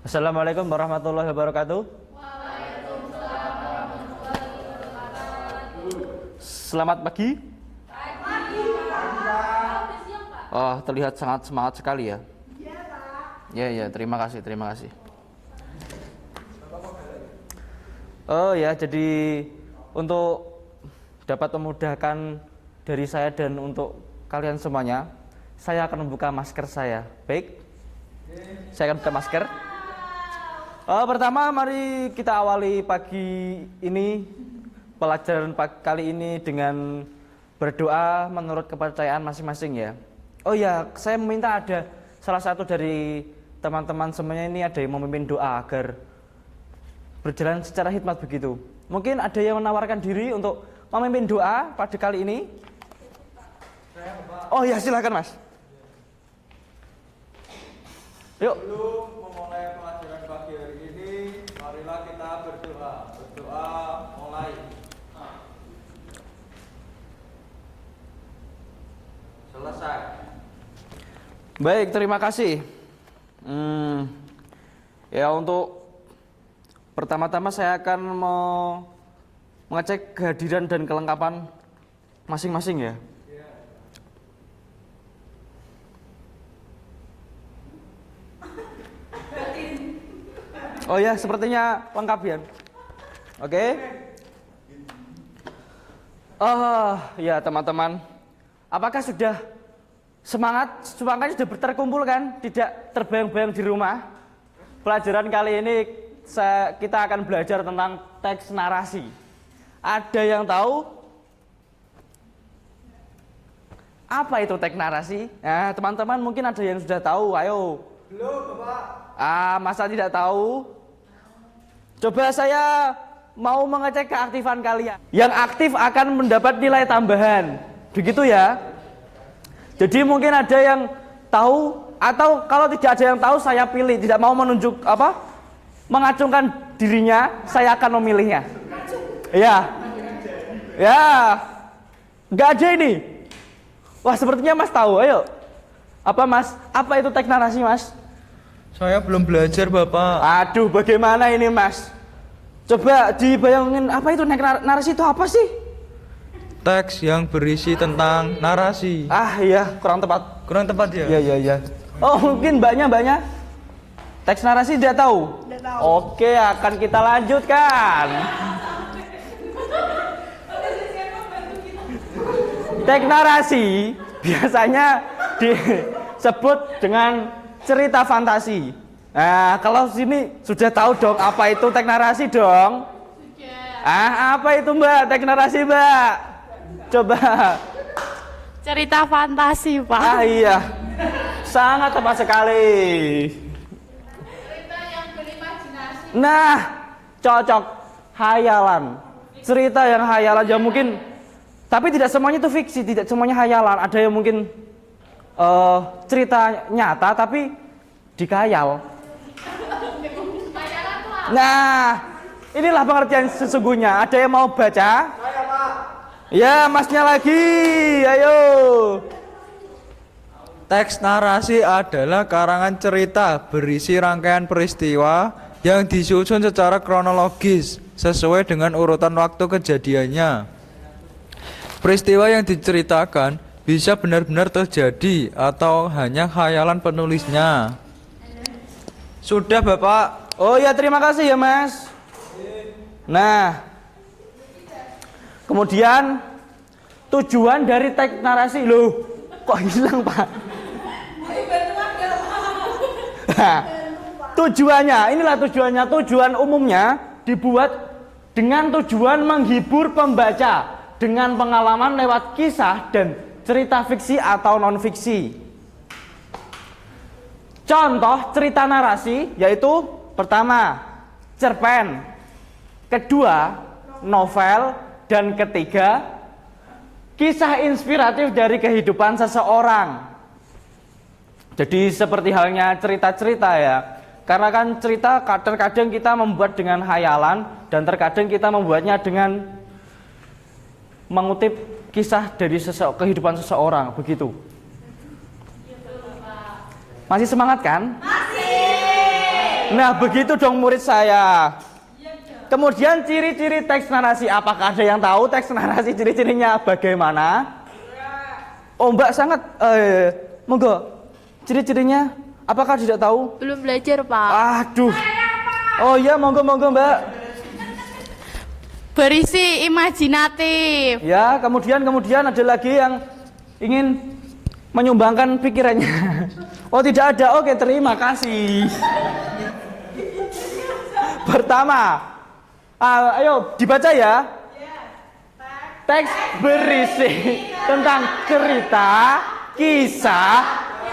Assalamualaikum warahmatullahi wabarakatuh. Waalaikumsalam warahmatullahi wabarakatuh. Selamat pagi. Pagi, Pak. Oh, terlihat sangat semangat sekali ya. Iya, Pak. Ya, terima kasih, terima kasih. Oh ya, jadi untuk dapat memudahkan dari saya dan untuk kalian semuanya, saya akan membuka masker saya. Baik, saya akan buka masker. Pertama, mari kita awali pagi ini, pelajaran kali ini dengan berdoa menurut kepercayaan masing-masing ya. Oh ya, saya meminta ada salah satu dari teman-teman semuanya ini ada yang memimpin doa agar berjalan secara hikmat begitu. Mungkin ada yang menawarkan diri untuk memimpin doa pada kali ini. Oh ya, silakan Mas. Yuk. Sebelum memulai pelajaran pagi hari ini, marilah kita berdoa. Berdoa mulai. Selesai. Baik, terima kasih. Ya, untuk pertama-tama saya akan mengecek kehadiran dan kelengkapan masing-masing ya. Oh ya, sepertinya lengkap ya. Oke. Ya teman-teman, apakah sudah semangatnya sudah terkumpul kan? Tidak terbayang-bayang di rumah. Pelajaran kali ini kita akan belajar tentang teks narasi. Ada yang tahu apa itu teks narasi? Nah, teman-teman mungkin ada yang sudah tahu. Ayo. Belum, Bapak. Masa tidak tahu? Coba saya mau mengecek keaktifan kalian. Yang aktif akan mendapat nilai tambahan. Begitu ya. Jadi mungkin ada yang tahu, atau kalau tidak ada yang tahu saya pilih, tidak mau menunjuk mengacungkan dirinya, saya akan memilihnya. Ya. Ya. Enggak ada ini. Wah, sepertinya Mas tahu. Ayo. Apa Mas? Apa itu teks narasi, Mas? Saya belum belajar, Bapak. Aduh, bagaimana ini Mas? Coba dibayangin, apa itu narasi itu apa sih? Teks yang berisi tentang narasi. Iya, kurang tepat. Kurang tepat ya? Iya. Oh, mungkin mbaknya. Teks narasi tidak tahu? Tidak tahu. Oke, akan kita lanjutkan. Teks narasi biasanya disebut dengan cerita fantasi. Nah, kalau sini sudah tahu dong apa itu teks narasi dong? Sudah. Apa itu Mbak teks narasi Mbak? Coba. Cerita fantasi, Pak. Iya. Sangat tepat sekali. Cerita yang berimajinasi. Nah, cocok. Hayalan. Cerita yang hayalan yang mungkin, tapi tidak semuanya itu fiksi, tidak semuanya hayalan. Ada yang mungkin cerita nyata tapi dikayal. Nah, inilah pengertian sesungguhnya. Ada yang mau baca? Saya, Pak. Ya, Masnya lagi. Ayo. Teks narasi adalah karangan cerita berisi rangkaian peristiwa yang disusun secara kronologis sesuai dengan urutan waktu kejadiannya. Peristiwa yang diceritakan bisa benar-benar terjadi atau hanya khayalan penulisnya. Sudah, Bapak. Oh ya, terima kasih ya Mas. Nah, kemudian tujuan dari teks narasi. Loh, kok hilang Pak? Tujuannya, inilah tujuannya. Tujuan umumnya dibuat dengan tujuan menghibur pembaca dengan pengalaman lewat kisah dan cerita fiksi atau non-fiksi. Contoh cerita narasi yaitu pertama, cerpen, kedua, novel, dan ketiga, kisah inspiratif dari kehidupan seseorang. Jadi seperti halnya cerita-cerita ya. Karena kan cerita kadang-kadang kita membuat dengan hayalan dan terkadang kita membuatnya dengan mengutip kisah dari kehidupan seseorang, begitu. Masih semangat kan? Masih. Nah, begitu dong murid saya. Kemudian ciri-ciri teks narasi. Apakah ada yang tahu teks narasi ciri-cirinya bagaimana? Oh, Mbak sangat monggo. Ciri-cirinya apakah tidak tahu? Belum belajar, Pak. Aduh. Oh iya, monggo Mbak. Berisi imajinatif. Ya, kemudian ada lagi yang ingin menyumbangkan pikirannya. Oh, tidak ada. Oke, terima kasih. Pertama, ayo dibaca ya. Teks berisi tentang cerita, kisah,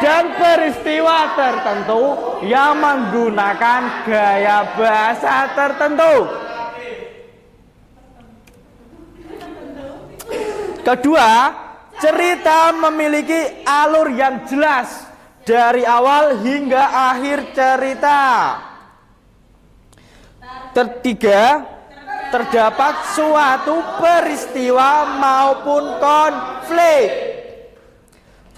dan peristiwa tertentu yang menggunakan gaya bahasa tertentu. Kedua, cerita memiliki alur yang jelas dari awal hingga akhir cerita. Ketiga, terdapat suatu peristiwa maupun konflik.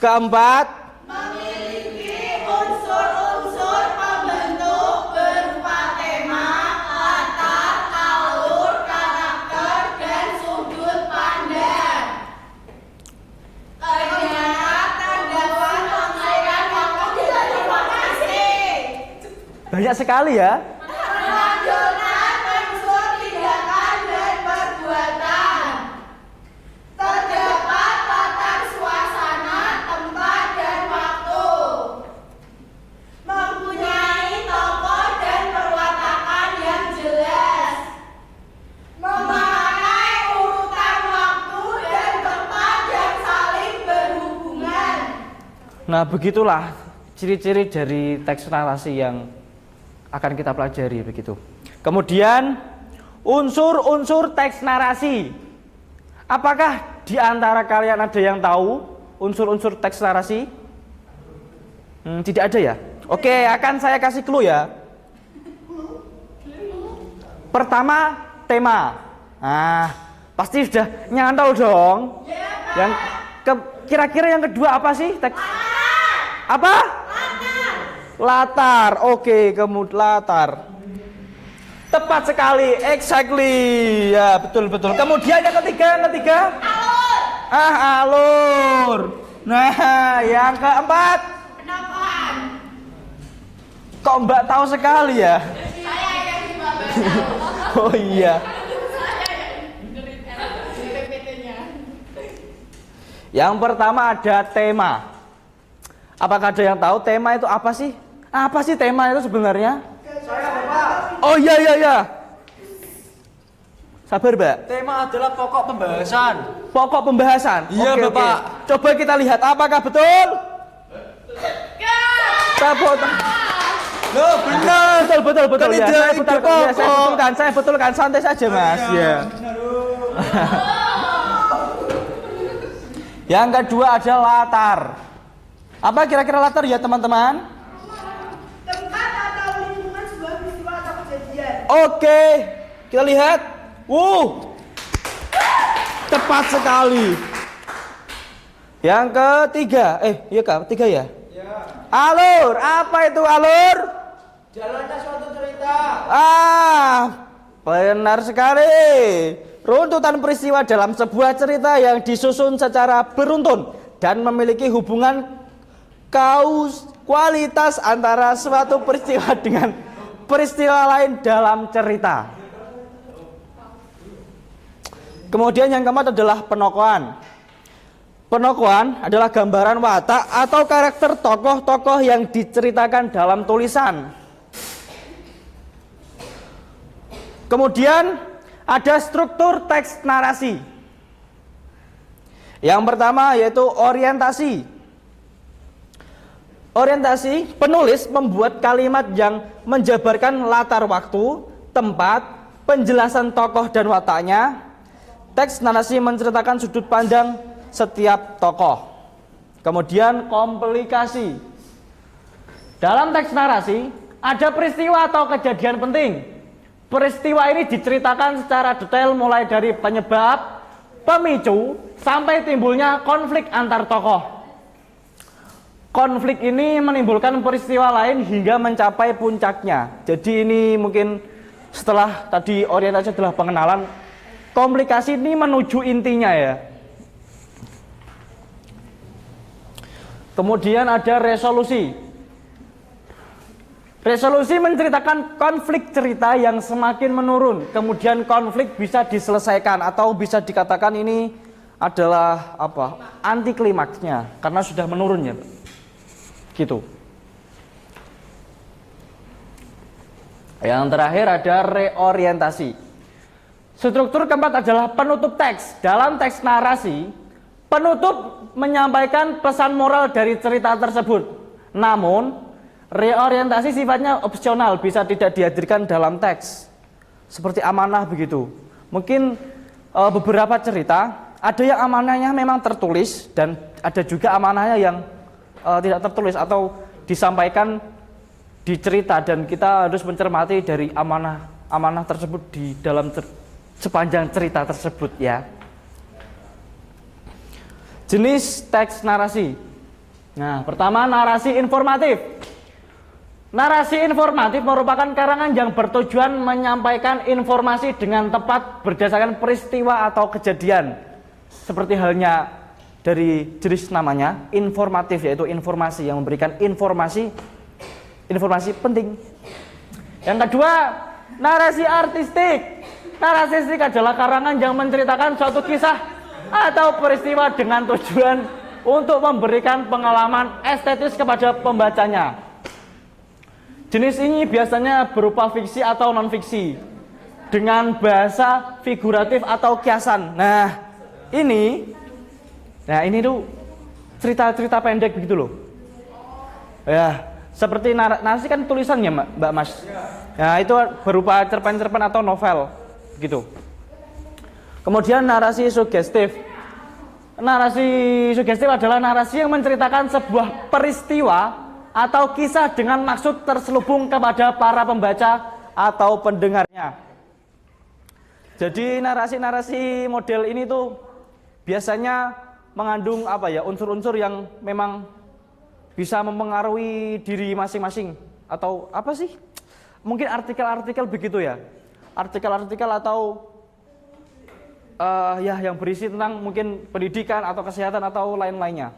Keempat, memiliki unsur-unsur pembentuk berupa tema, latar, alur, karakter, dan sudut pandang. Terdapat pengaliran waktu dan informasi. banyak sekali ya. Menonjolkan unsur tindakan dan perbuatan. Terdapat latar suasana, tempat, dan waktu. Mempunyai tokoh dan perwatakan yang jelas. Memakai urutan waktu dan tempat yang saling berhubungan. Nah, begitulah ciri-ciri dari teks narasi yang akan kita pelajari begitu. Kemudian unsur-unsur teks narasi. Apakah di antara kalian ada yang tahu unsur-unsur teks narasi? Tidak ada ya? Oke, akan saya kasih clue ya. Pertama, tema. Nah, pasti sudah nyantol dong. Yang kira-kira yang kedua apa sih? Teks apa? Latar. Oke, kemudian latar. Tepat sekali, exactly. Ya, betul. Kemudian yang ketiga. Alur. Alur. Nah, yang keempat. Penokohan. Kok Mbak tahu sekali ya? Saya yang dibawa. Oh iya. Yang pertama ada tema. Apakah ada yang tahu tema itu apa sih? Apa sih tema itu sebenarnya? Saya Bapak. Oh iya. Sabar, Mbak. Tema adalah pokok pembahasan. Pokok pembahasan. Iya, Oke, Bapak. oke. Coba kita lihat apakah betul? Betul. Loh, benar. Betul. Kan Ya, ide saya ide betulkan. Ya, pokok. saya betulkan. Santai saja, Mas. Ya. Yang kedua ada latar. Apa kira-kira latar ya, teman-teman? Tempat atau lingkungan sebuah peristiwa atau kejadian. Oke, kita lihat. Tepat sekali. Yang ketiga, iya Kak, ketiga ya? Ya. Alur, apa itu alur? Jalannya suatu cerita. Benar sekali. Runtutan peristiwa dalam sebuah cerita yang disusun secara beruntun dan memiliki hubungan kualitas antara suatu peristiwa dengan peristiwa lain dalam cerita. Kemudian yang keempat adalah penokohan. Penokohan adalah gambaran watak atau karakter tokoh-tokoh yang diceritakan dalam tulisan. Kemudian ada struktur teks narasi. Yang pertama yaitu orientasi. Orientasi, penulis membuat kalimat yang menjabarkan latar waktu, tempat, penjelasan tokoh dan wataknya. Teks narasi menceritakan sudut pandang setiap tokoh. Kemudian komplikasi. Dalam teks narasi ada peristiwa atau kejadian penting. Peristiwa ini diceritakan secara detail mulai dari penyebab, pemicu, sampai timbulnya konflik antar tokoh. konflik ini menimbulkan peristiwa lain hingga mencapai puncaknya. Jadi ini mungkin setelah tadi orientasi adalah pengenalan, komplikasi ini menuju intinya ya. Kemudian ada resolusi. Resolusi menceritakan konflik cerita yang semakin menurun. Kemudian konflik bisa diselesaikan atau bisa dikatakan ini adalah apa? Anti klimaksnya karena sudah menurun ya. Gitu. Yang terakhir ada reorientasi. Struktur keempat adalah penutup teks. Dalam teks narasi, penutup menyampaikan pesan moral dari cerita tersebut. Namun, reorientasi sifatnya opsional, bisa tidak dihadirkan dalam teks. Seperti amanah begitu. Mungkin beberapa cerita, ada yang amanahnya memang tertulis dan ada juga amanahnya yang tidak tertulis atau disampaikan di cerita dan kita harus mencermati dari amanah tersebut di dalam sepanjang cerita tersebut ya. Jenis teks narasi. Nah, pertama narasi informatif. Narasi informatif merupakan karangan yang bertujuan menyampaikan informasi dengan tepat berdasarkan peristiwa atau kejadian. Seperti halnya dari jenis namanya, informatif, yaitu informasi yang memberikan informasi penting. Yang kedua, narasi artistik. Narasi artistik adalah karangan yang menceritakan suatu kisah atau peristiwa dengan tujuan untuk memberikan pengalaman estetis kepada pembacanya. Jenis ini biasanya berupa fiksi atau non-fiksi dengan bahasa figuratif atau kiasan. Nah, ini tuh cerita-cerita pendek begitu loh. Ya, seperti narasi kan tulisannya Mbak Mas. Nah, itu berupa cerpen-cerpen atau novel gitu. Kemudian narasi sugestif. Narasi sugestif adalah narasi yang menceritakan sebuah peristiwa atau kisah dengan maksud terselubung kepada para pembaca atau pendengarnya. Jadi narasi-narasi model ini tuh biasanya mengandung unsur-unsur yang memang bisa mempengaruhi diri masing-masing atau apa sih? Mungkin artikel-artikel begitu ya. Artikel-artikel atau yang berisi tentang mungkin pendidikan atau kesehatan atau lain-lainnya.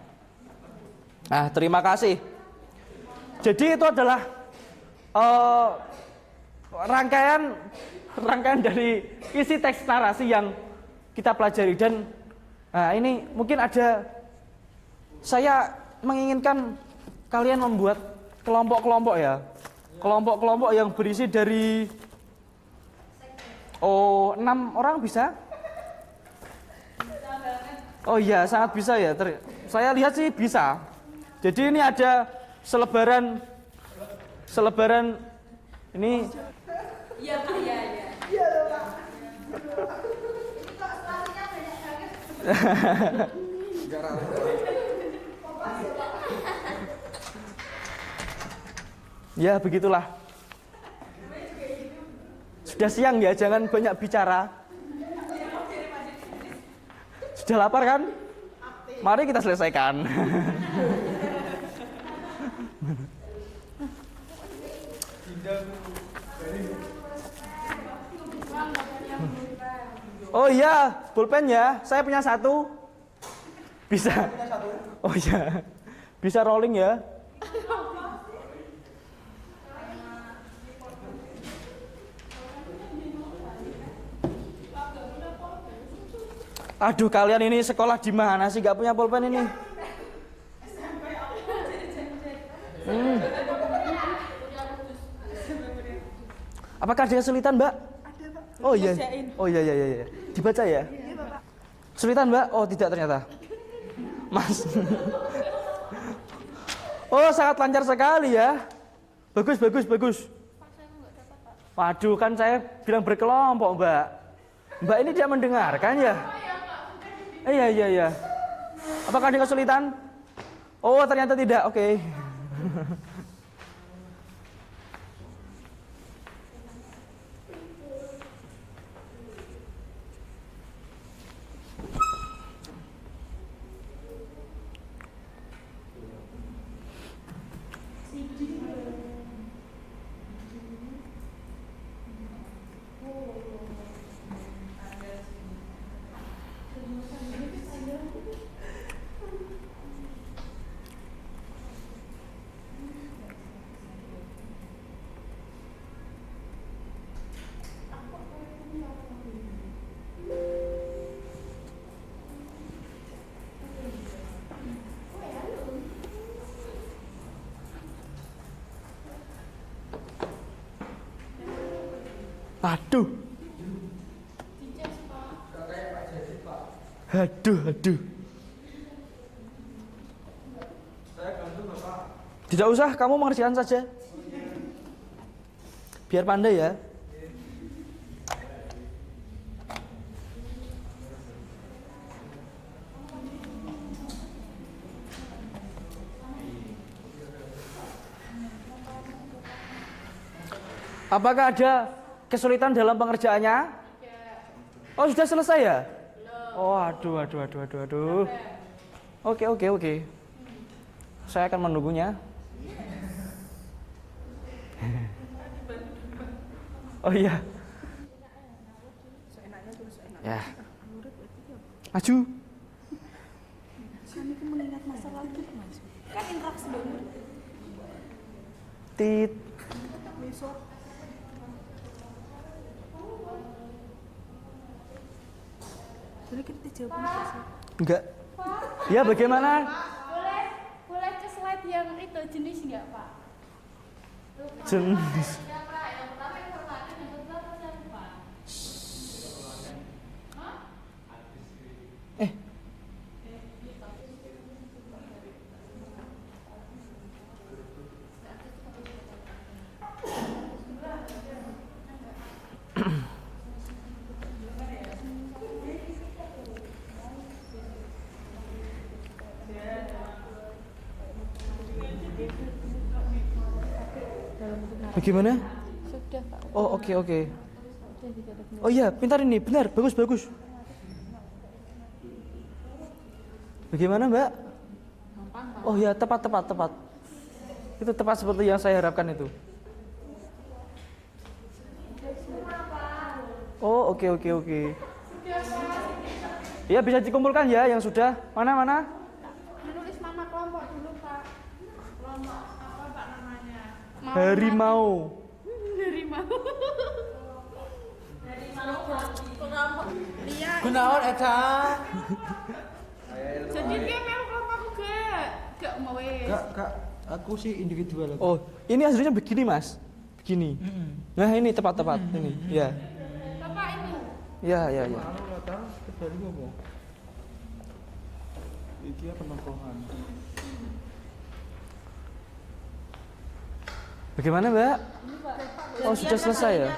Nah, terima kasih. Jadi itu adalah rangkaian dari isi teks narasi yang kita pelajari dan ini mungkin saya menginginkan kalian membuat kelompok-kelompok ya. Kelompok-kelompok yang berisi dari 6 orang bisa? Oh iya, sangat bisa ya. Saya lihat sih bisa. Jadi ini ada selebaran ini. Iya Pak, iya. Iya Pak. Ya begitulah. Sudah siang ya, jangan banyak bicara. Sudah lapar kan? Mari kita selesaikan. Oh iya, pulpen ya. Saya punya 1. Bisa. Oh iya. Bisa rolling ya. Aduh, kalian ini sekolah di mana sih gak punya pulpen ini? Apakah ada kesulitan, Mbak? Ada Pak. Oh iya. Oh iya. Dibaca ya? Iya, Bapak. Kesulitan, Mbak? Oh, tidak ternyata. Mas. Oh, sangat lancar sekali ya. Bagus. Waduh, kan saya bilang berkelompok, Mbak. Mbak ini tidak mendengarkan ya? Iya. Apakah ada kesulitan? Oh, ternyata tidak. Oke. Aduh. Aduh. Saya bantu Bapak. Tidak usah, kamu mengerjakan saja. Biar pandai ya. Apakah ada kesulitan dalam pengerjaannya? Oh, sudah selesai ya? Oh, aduh. Oke. Saya akan menunggunya. Oh iya. Ya. Maju. Kami itu mengingat masa lalu Mas. Kan interaksi banget. Tit. Besok boleh kita jawab sih? Enggak. Ya, bagaimana? Boleh ke slide yang itu jenis enggak, Pak? Jenis. Yang pertama informatif, yang kedua persiapan. Bagaimana? Sudah, Pak. Oh, oke. Oh iya, pintar ini. Benar, bagus. Bagaimana, Mbak? Oh iya, tepat. Itu tepat seperti yang saya harapkan itu. Oh, oke. Iya, bisa dikumpulkan ya yang sudah. Mana? Menulis nama kelompok dulu, Pak. Kelompok apa, Pak, namanya? Harimau. Gunawan Eca. Jadi dia memang kelompokku gak mau wes. Kak, aku sih individual. Oh, ini aslinya begini, Mas. Begini. Nah, ini tepat ini. Ya. Bapak ini. Ya. Anu latar kebali apa? Iki penongkongan. Bagaimana, Mbak? Oh, sudah selesai ya?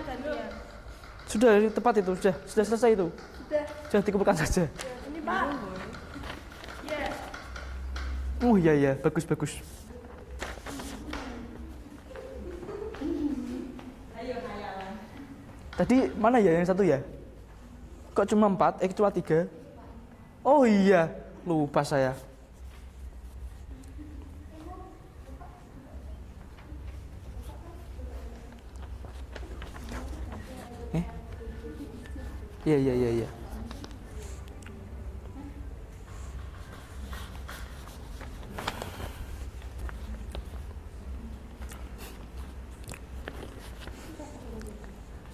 Sudah, tepat itu. Sudah selesai itu. Sudah dikumpulkan saja. Ini Pak. Oh iya, bagus. Tadi mana ya yang satu ya? Kok cuma 4? Cuma 3? Oh iya, lupa saya. Iya.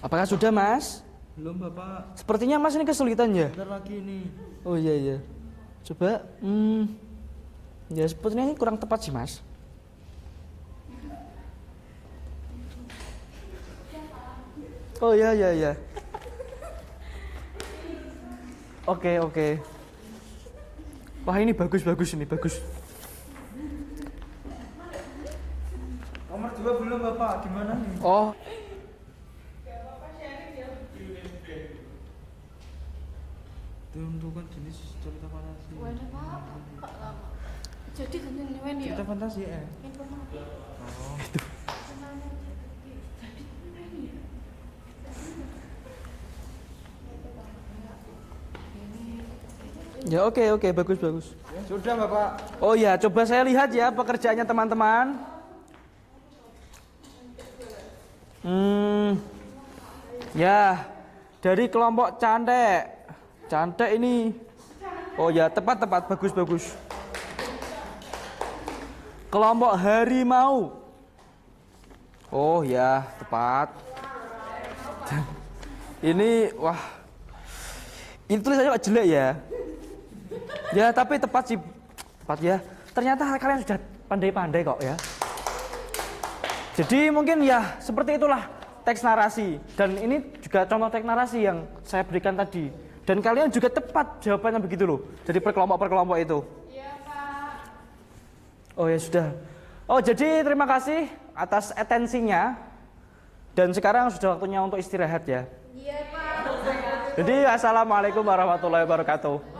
Apakah sudah, Mas? Belum Bapak. Sepertinya Mas ini kesulitan ya? Bentar lagi nih. Oh iya. Coba, ya sepertinya ini kurang tepat sih, Mas. Oh iya. Oke. Wah, ini bagus ini. Nomor 2 belum Bapak, gimana nih? Oh. Tentukan jenis cerita fantasi. Waduh, Pak lama. Jadi ganti weni ya. Cerita fantasi Informatif. Ya oke, bagus. Sudah Bapak. Oh ya, coba saya lihat ya pekerjaannya teman-teman. Ya, dari kelompok cantik ini. Oh ya, tepat, bagus. Kelompok harimau. Oh ya, tepat. Ini, wah, ini tulisannya kok jelek ya. Ya, tapi tepat ya. Ternyata kalian sudah pandai-pandai kok ya. Jadi mungkin ya seperti itulah teks narasi. Dan ini juga contoh teks narasi yang saya berikan tadi. Dan kalian juga tepat jawabannya begitu loh. Jadi per kelompok itu. Iya, Pak. Oh ya sudah. Oh jadi terima kasih atas atensinya. Dan sekarang sudah waktunya untuk istirahat ya. Iya, Pak. Jadi assalamualaikum warahmatullahi wabarakatuh.